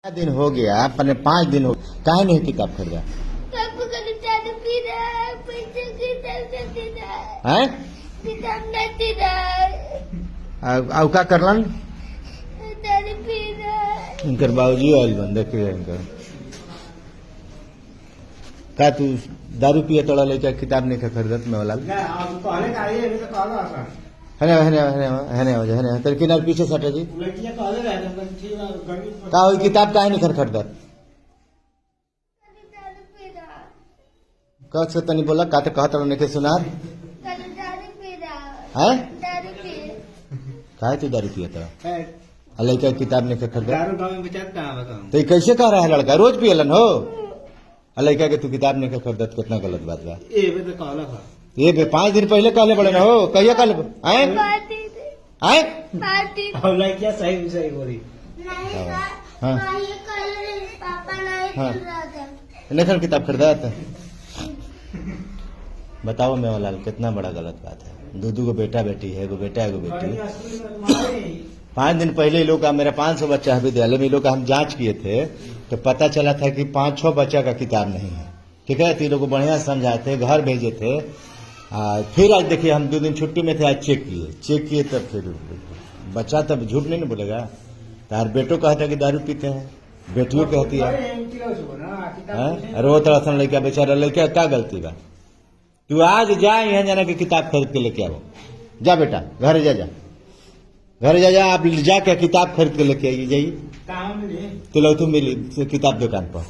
दिन हो गया, अपने 5 दिन हो, काहे नहीं किताब खरीदा? पापा का दारू पी रहा है, पैसे किताब नहीं रहा है, हैं? किताब नहीं रहा है, और का करलन? दारू पी रहा है। इनकर बाबूजी आयल बन देखिए इनकर का तू दारू पिए तोड़ा लेके किताब नहीं खरीदत में वाला पहले का ये तो कहला था है तेरे किनारे पीछे सटे जी लड़कियां पहले रहे थे ठीक है गणित का हुई किताब काहे नहीं खरीदत? दारू पी रहा है, का से तनी बोला का तो कहत नहीं के सुना दारू पी रहा है, है दारू पी काहे तू दारू पिए तो है लड़का किताब नहीं खरीदत दारू गांव में बेचात कहां बताऊं तो ये कैसे कह रहा है लड़का रोज पियलन हो लड़का के तू किताब नहीं खरीदत कितना गलत बात बा ए बे तो कहला था ये बे 5 दिन पहले कहले बड़े ना हो कहिए कल हैं पार्टी हैं पार्टी और लड़कियां सही सही बोली नहीं हाँ। ये कल पापा नहीं हाँ। पी रहा था। लेखन किताब खरीदा बताओ मेवालाल कितना बड़ा गलत बात है। दो गो बेटा बेटी है, एगो बेटा एगो बेटी। 5 दिन पहले ये लोग का मेरा 500 बच्चा है विद्यालय में, ये लोग का हम जांच किए थे तो पता चला था कि 5-6 बच्चा का किताब नहीं है। ठीक है, तो ये लोग को बढ़िया समझाते घर भेजे थे। फिर आज देखिए हम 2 दिन छुट्टी में थे, आज चेक किए तब फिर बच्चा तब झूठ नहीं ना बोलेगा। तार बेटो कहता कि दारू पीते हैं, बेटियों कहती है अरे वो तरह से लड़का बेचारा लड़का क्या गलती बा? तू आज जा यहाँ जाना की किताब खरीद के लेके आओ, जा बेटा घर जा आप जाके किताब खरीद के लेके आइए जाइए काम में तो लो तुम मिली किताब दुकान पर